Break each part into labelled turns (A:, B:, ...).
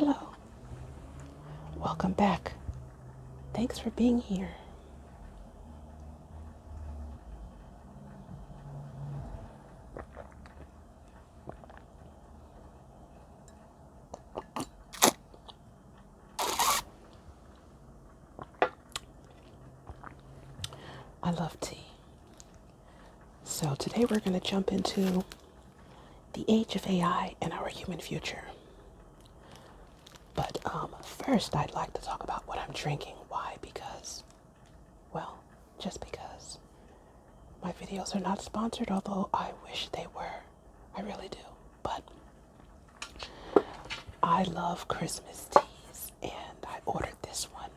A: Hello, welcome back. Thanks for being here. I love tea. So, today we're going to jump into the age of AI and our human future. But first, I'd like to talk about what I'm drinking. Why? Because, well, just because. My videos are not sponsored, although I wish they were. I really do. But I love Christmas teas, and I ordered this one,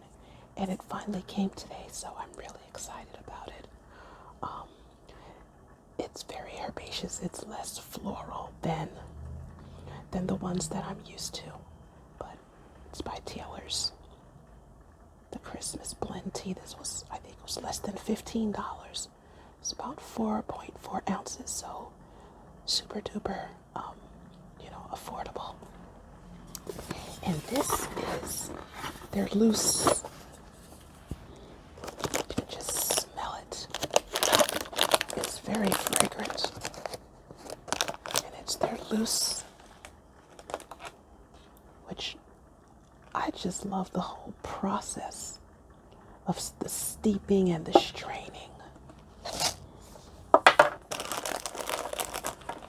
A: and it finally came today, so I'm really excited about it. Um, it's very herbaceous. It's less floral than the ones that I'm used to, but it's by Taylor's. The Christmas blend tea. This was, I think, it was less than $15. It's about 4.4 ounces, so super duper, affordable. And this is their loose. You can just smell it. It's very fragrant, and it's their loose, which I just love the whole process of the steeping and the straining.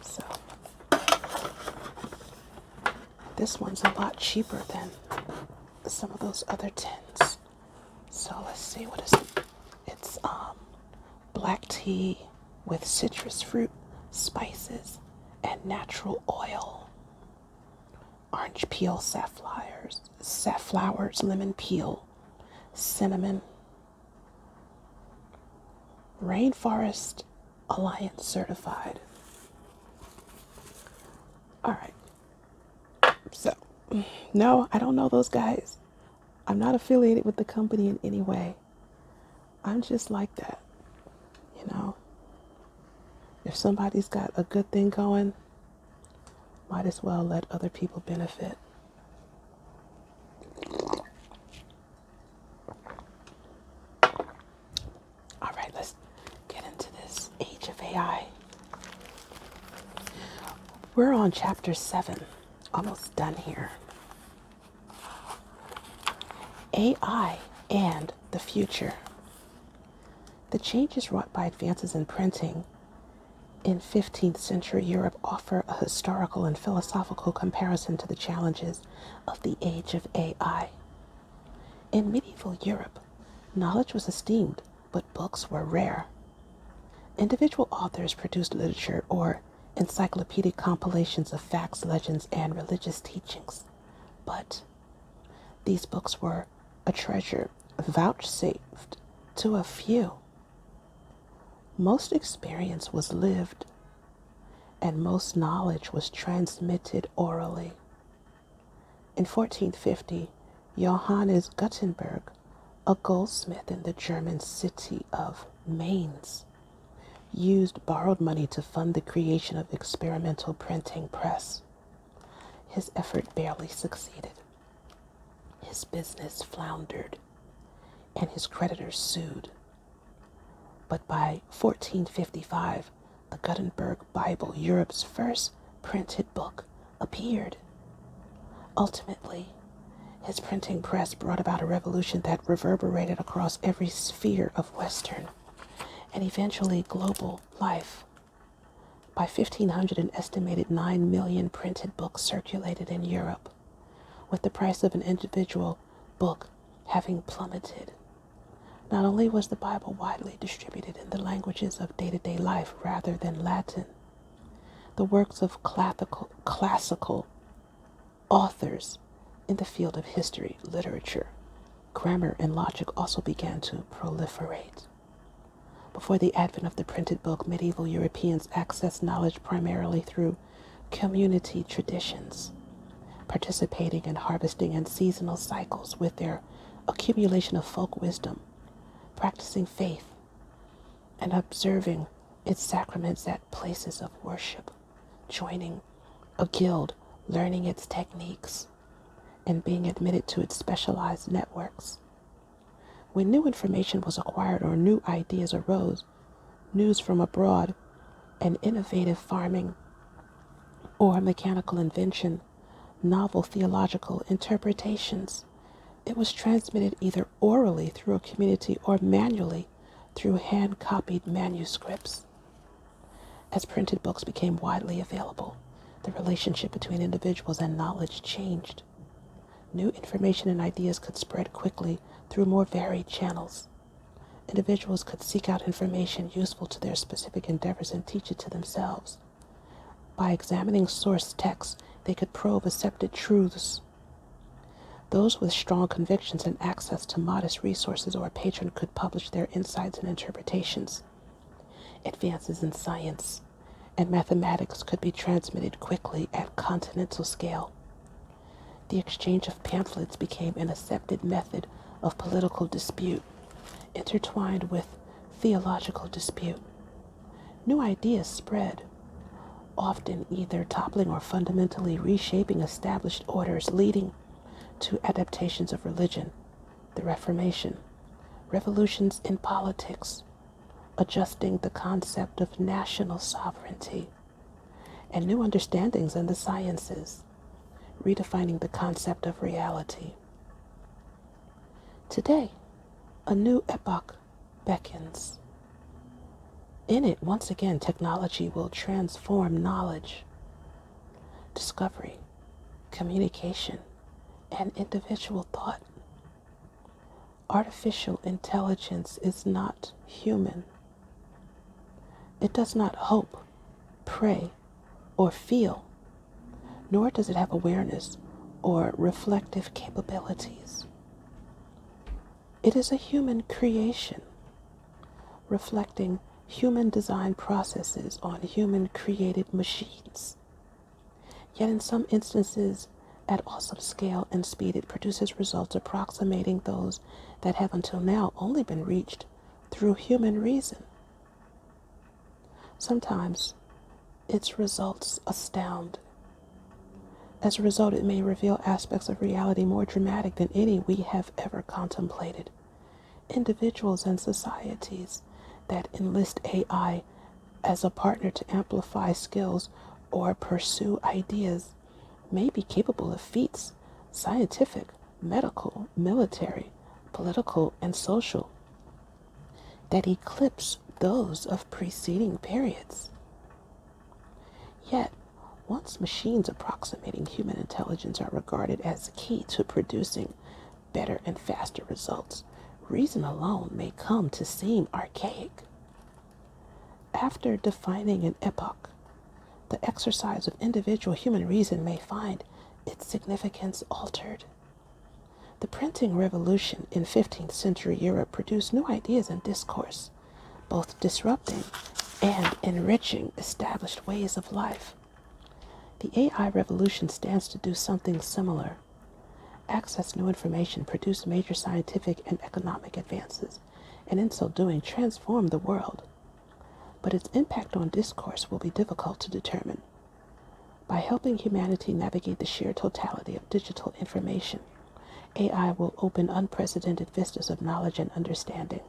A: So this one's a lot cheaper than some of those other tins. So let's see what is it. It's black tea with citrus fruit, spices, and natural oil. Orange peel, safflowers, lemon peel, cinnamon. Rainforest Alliance certified. All right. So, no, I don't know those guys. I'm not affiliated with the company in any way. I'm just like that. You know, if somebody's got a good thing going, might as well let other people benefit. All right, let's get into this age of AI. We're on chapter 7, almost done here. AI and the future. The changes wrought by advances in printing in 15th century Europe offer a historical and philosophical comparison to the challenges of the age of AI. In medieval Europe, knowledge was esteemed, but books were rare. Individual authors produced literature or encyclopedic compilations of facts, legends, and religious teachings. But these books were a treasure vouchsafed to a few. Most experience was lived, and most knowledge was transmitted orally. In 1450, Johannes Gutenberg, a goldsmith in the German city of Mainz, used borrowed money to fund the creation of experimental printing press. His effort barely succeeded. His business floundered, and his creditors sued. But by 1455, the Gutenberg Bible, Europe's first printed book, appeared. Ultimately, his printing press brought about a revolution that reverberated across every sphere of Western and eventually global life. By 1500, an estimated 9 million printed books circulated in Europe, with the price of an individual book having plummeted. Not only was the Bible widely distributed in the languages of day-to-day life rather than Latin, the works of classical authors in the field of history, literature, grammar, and logic also began to proliferate. Before the advent of the printed book, medieval Europeans accessed knowledge primarily through community traditions, participating in harvesting and seasonal cycles with their accumulation of folk wisdom, practicing faith, and observing its sacraments at places of worship, joining a guild, learning its techniques, and being admitted to its specialized networks. When new information was acquired or new ideas arose, news from abroad, an innovative farming or mechanical invention, novel theological interpretations, it was transmitted either orally through a community or manually through hand-copied manuscripts. As printed books became widely available, the relationship between individuals and knowledge changed. New information and ideas could spread quickly through more varied channels. Individuals could seek out information useful to their specific endeavors and teach it to themselves. By examining source texts, they could probe accepted truths. Those with strong convictions and access to modest resources or a patron could publish their insights and interpretations. Advances in science and mathematics could be transmitted quickly at continental scale. The exchange of pamphlets became an accepted method of political dispute, intertwined with theological dispute. New ideas spread, often either toppling or fundamentally reshaping established orders, leading to adaptations of religion, the Reformation, revolutions in politics, adjusting the concept of national sovereignty, and new understandings in the sciences, redefining the concept of reality. Today, a new epoch beckons. In it, once again, technology will transform knowledge, discovery, communication, and individual thought. Artificial intelligence is not human. It does not hope, pray, or feel, nor does it have awareness or reflective capabilities. It is a human creation, reflecting human design processes on human created machines. Yet in some instances, at awesome scale and speed, it produces results approximating those that have until now only been reached through human reason. Sometimes its results astound. As a result, it may reveal aspects of reality more dramatic than any we have ever contemplated. Individuals and societies that enlist AI as a partner to amplify skills or pursue ideas may be capable of feats, scientific, medical, military, political, and social, that eclipse those of preceding periods. Yet, once machines approximating human intelligence are regarded as key to producing better and faster results, reason alone may come to seem archaic. After defining an epoch, the exercise of individual human reason may find its significance altered. The printing revolution in 15th century Europe produced new ideas and discourse, both disrupting and enriching established ways of life. The AI revolution stands to do something similar. Access new information, produce major scientific and economic advances, and in so doing transform the world. But its impact on discourse will be difficult to determine. By helping humanity navigate the sheer totality of digital information, AI will open unprecedented vistas of knowledge and understanding.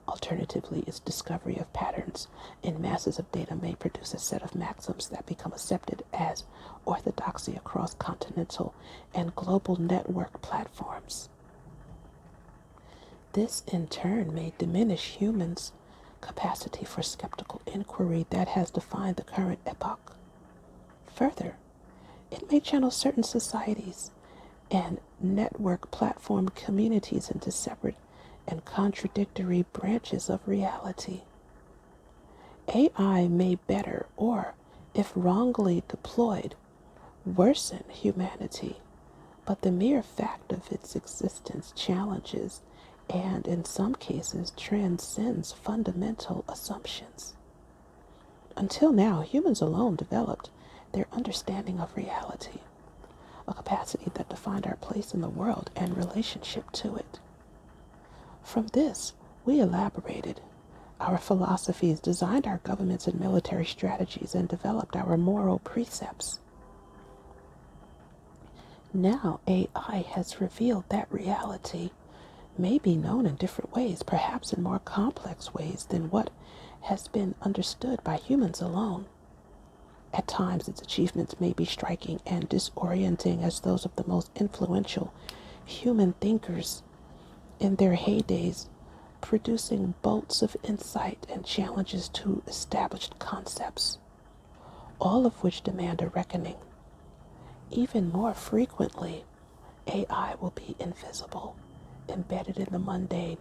A: Alternatively, its discovery of patterns in masses of data may produce a set of maxims that become accepted as orthodoxy across continental and global network platforms. This, in turn, may diminish humans' capacity for skeptical inquiry that has defined the current epoch. Further, it may channel certain societies and network platform communities into separate and contradictory branches of reality. AI may better, or if wrongly deployed, worsen humanity, but the mere fact of its existence challenges and in some cases transcends fundamental assumptions. Until now, humans alone developed their understanding of reality, a capacity that defined our place in the world and relationship to it. From this, we elaborated our philosophies, designed our governments and military strategies, and developed our moral precepts. Now, AI has revealed that reality may be known in different ways, perhaps in more complex ways than what has been understood by humans alone. At times, its achievements may be striking and disorienting as those of the most influential human thinkers in their heydays, producing bolts of insight and challenges to established concepts, all of which demand a reckoning. Even more frequently, AI will be invisible, embedded in the mundane,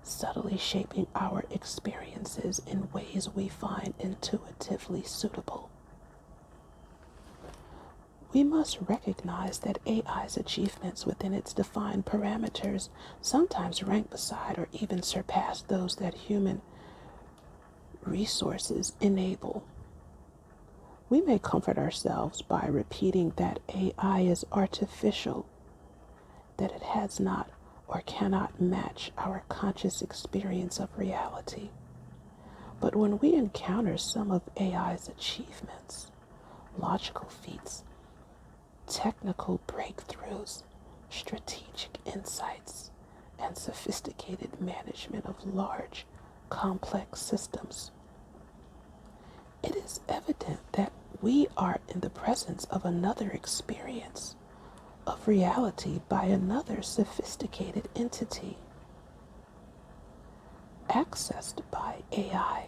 A: subtly shaping our experiences in ways we find intuitively suitable. We must recognize that AI's achievements within its defined parameters sometimes rank beside or even surpass those that human resources enable. We may comfort ourselves by repeating that AI is artificial, that it has not or cannot match our conscious experience of reality. But when we encounter some of AI's achievements, logical feats, technical breakthroughs, strategic insights, and sophisticated management of large, complex systems, it is evident that we are in the presence of another experience of reality by another sophisticated entity. Accessed by AI,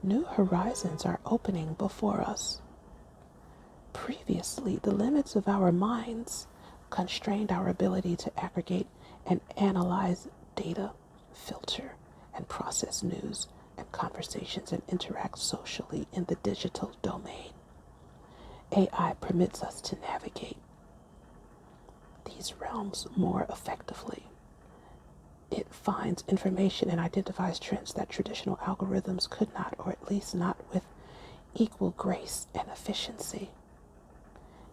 A: new horizons are opening before us. Previously, the limits of our minds constrained our ability to aggregate and analyze data, filter and process news and conversations, and interact socially in the digital domain. AI permits us to navigate these realms more effectively. It finds information and identifies trends that traditional algorithms could not, or at least not with equal grace and efficiency.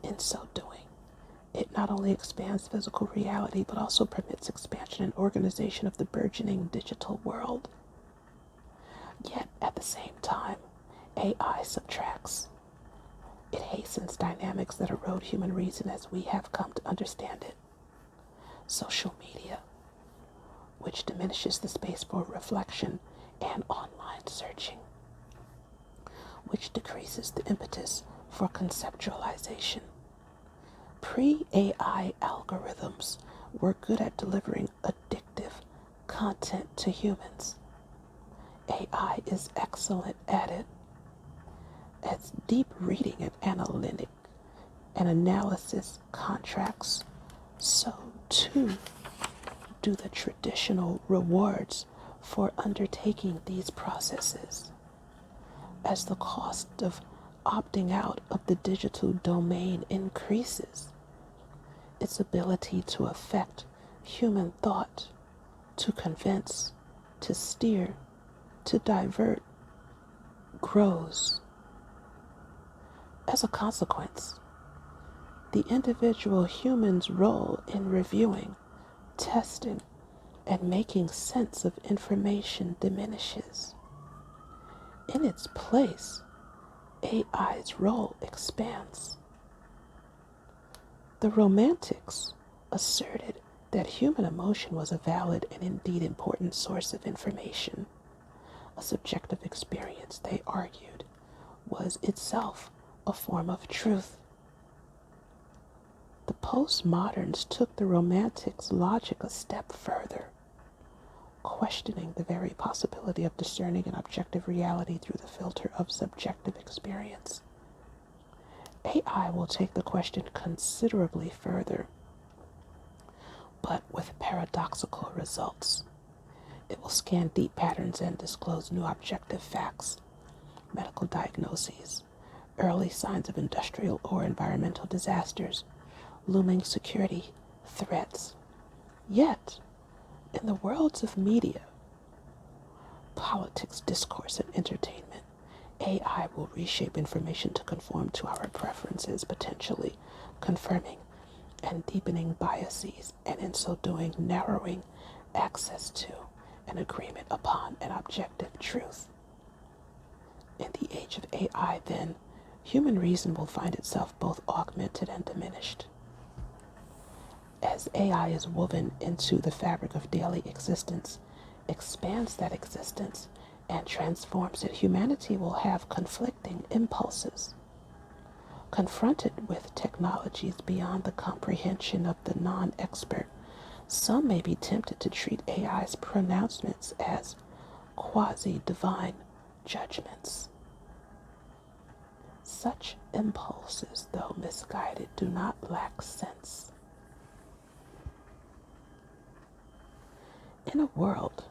A: In so doing, it not only expands physical reality, but also permits expansion and organization of the burgeoning digital world. Yet, at the same time, AI subtracts. It hastens dynamics that erode human reason as we have come to understand it. Social media, which diminishes the space for reflection, and online searching, which decreases the impetus for conceptualization. Pre-AI algorithms were good at delivering addictive content to humans. AI is excellent at it. As deep reading and analytic and analysis contracts, so too do the traditional rewards for undertaking these processes. As the cost of opting out of the digital domain increases, its ability to affect human thought, to convince, to steer, to divert, grows. As a consequence, the individual human's role in reviewing, testing, and making sense of information diminishes. In its place, AI's role expands. The Romantics asserted that human emotion was a valid and indeed important source of information. A subjective experience, they argued, was itself a form of truth. The postmoderns took the Romantics' logic a step further, questioning the very possibility of discerning an objective reality through the filter of subjective experience. AI will take the question considerably further, but with paradoxical results. It will scan deep patterns and disclose new objective facts, medical diagnoses, early signs of industrial or environmental disasters, looming security threats. Yet, in the worlds of media, politics, discourse, and entertainment, AI will reshape information to conform to our preferences, potentially confirming and deepening biases, and in so doing, narrowing access to an agreement upon an objective truth. In the age of AI, then, human reason will find itself both augmented and diminished. As AI is woven into the fabric of daily existence, expands that existence, and transforms it, humanity will have conflicting impulses. Confronted with technologies beyond the comprehension of the non expert, some may be tempted to treat AI's pronouncements as quasi divine judgments. Such impulses, though misguided, do not lack sense. In a world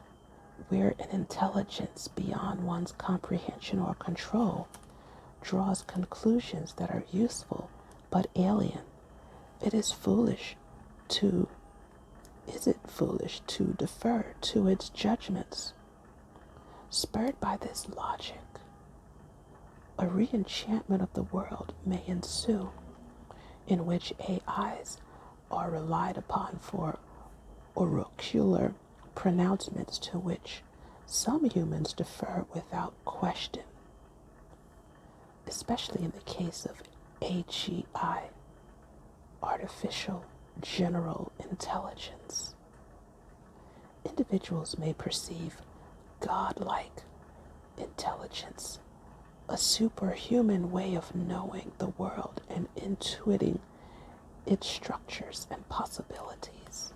A: where an intelligence beyond one's comprehension or control draws conclusions that are useful but alien, it is it foolish to defer to its judgments? Spurred by this logic, a re-enchantment of the world may ensue, in which AIs are relied upon for oracular pronouncements to which some humans defer without question, especially in the case of AGI, artificial general intelligence. Individuals may perceive godlike intelligence, a superhuman way of knowing the world and intuiting its structures and possibilities.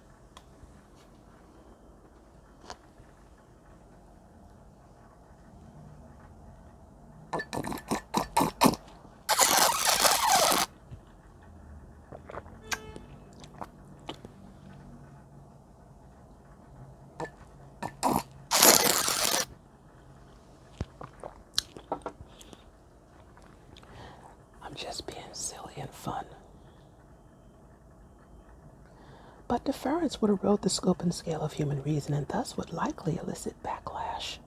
A: I'm just being silly and fun. But deference would erode the scope and scale of human reason and thus would likely elicit backlash,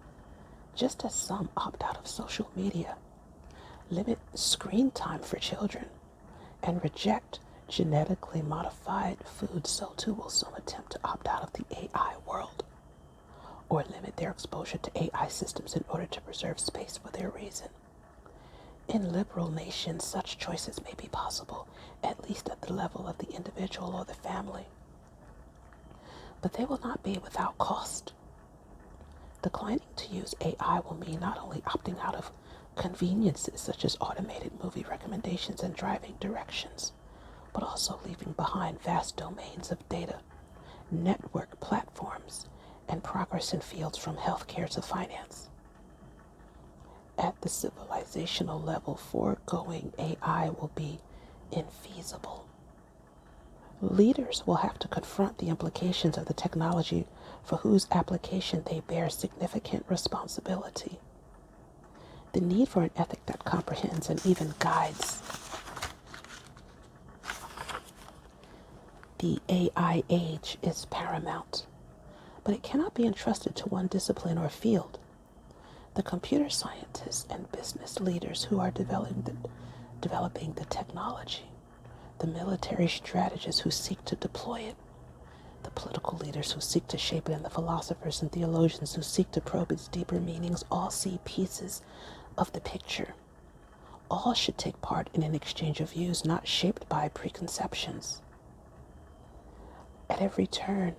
A: just as some opt out of social media, limit screen time for children, and reject genetically modified foods, so too will some attempt to opt out of the AI world or limit their exposure to AI systems in order to preserve space for their reason. In liberal nations, such choices may be possible, at least at the level of the individual or the family. But they will not be without cost. Declining to use AI will mean not only opting out of conveniences such as automated movie recommendations and driving directions, but also leaving behind vast domains of data, network platforms, and progress in fields from healthcare to finance. At the civilizational level, foregoing AI will be infeasible. Leaders will have to confront the implications of the technology for whose application they bear significant responsibility. The need for an ethic that comprehends and even guides the AI age is paramount, but it cannot be entrusted to one discipline or field. The computer scientists and business leaders who are developing the technology, the military strategists who seek to deploy it, the political leaders who seek to shape it, and the philosophers and theologians who seek to probe its deeper meanings all see pieces of the picture. All should take part in an exchange of views not shaped by preconceptions. At every turn,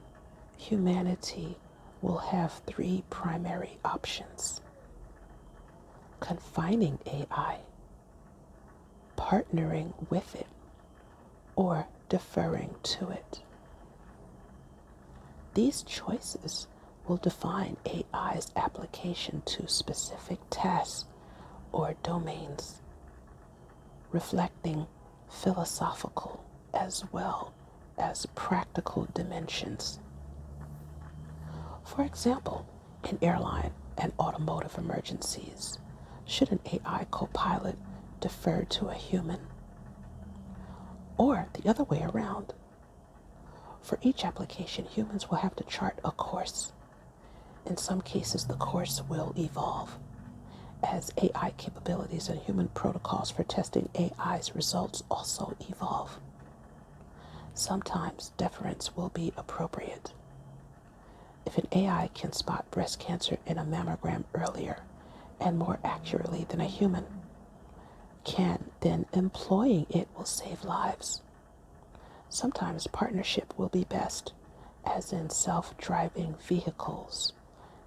A: humanity will have three primary options: confining AI, partnering with it, or deferring to it. These choices will define AI's application to specific tasks or domains, reflecting philosophical as well as practical dimensions. For example, in airline and automotive emergencies, should an AI co-pilot defer to a human? Or the other way around. For each application, humans will have to chart a course. In some cases, the course will evolve as AI capabilities and human protocols for testing AI's results also evolve. Sometimes deference will be appropriate. If an AI can spot breast cancer in a mammogram earlier and more accurately than a human can, then employing it will save lives. Sometimes partnership will be best, as in self-driving vehicles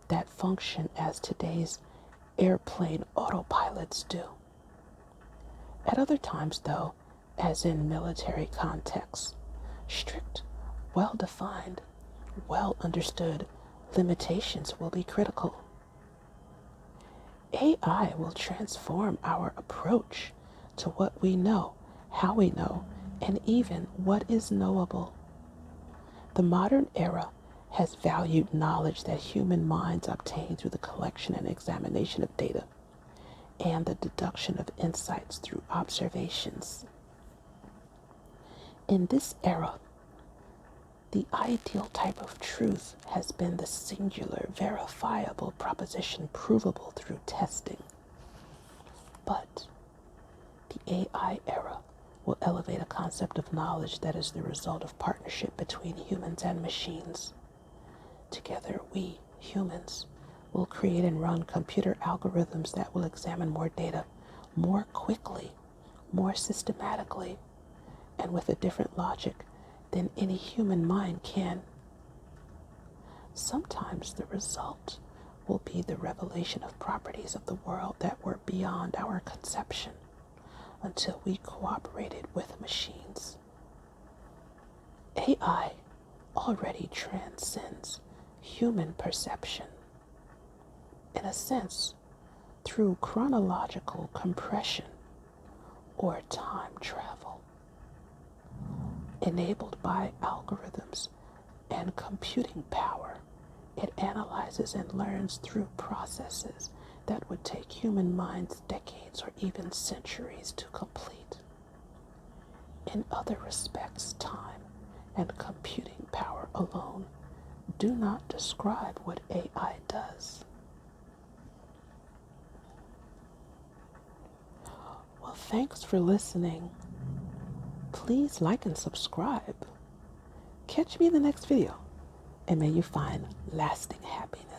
A: that function as today's airplane autopilots do. At other times, though, as in military contexts, strict, well-defined, well-understood limitations will be critical. AI will transform our approach to what we know, how we know, and even what is knowable. The modern era has valued knowledge that human minds obtain through the collection and examination of data and the deduction of insights through observations. In this era, the ideal type of truth has been the singular, verifiable proposition provable through testing. But the AI era will elevate a concept of knowledge that is the result of partnership between humans and machines. Together, we, humans, will create and run computer algorithms that will examine more data more quickly, more systematically, and with a different logic than any human mind can. Sometimes the result will be the revelation of properties of the world that were beyond our conception until we cooperated with machines. AI already transcends human perception, in a sense, through chronological compression or time travel. Enabled by algorithms and computing power, it analyzes and learns through processes that would take human minds decades or even centuries to complete. In other respects, time and computing power alone do not describe what AI does. Well, thanks for listening. Please like and subscribe. Catch me in the next video, and may you find lasting happiness.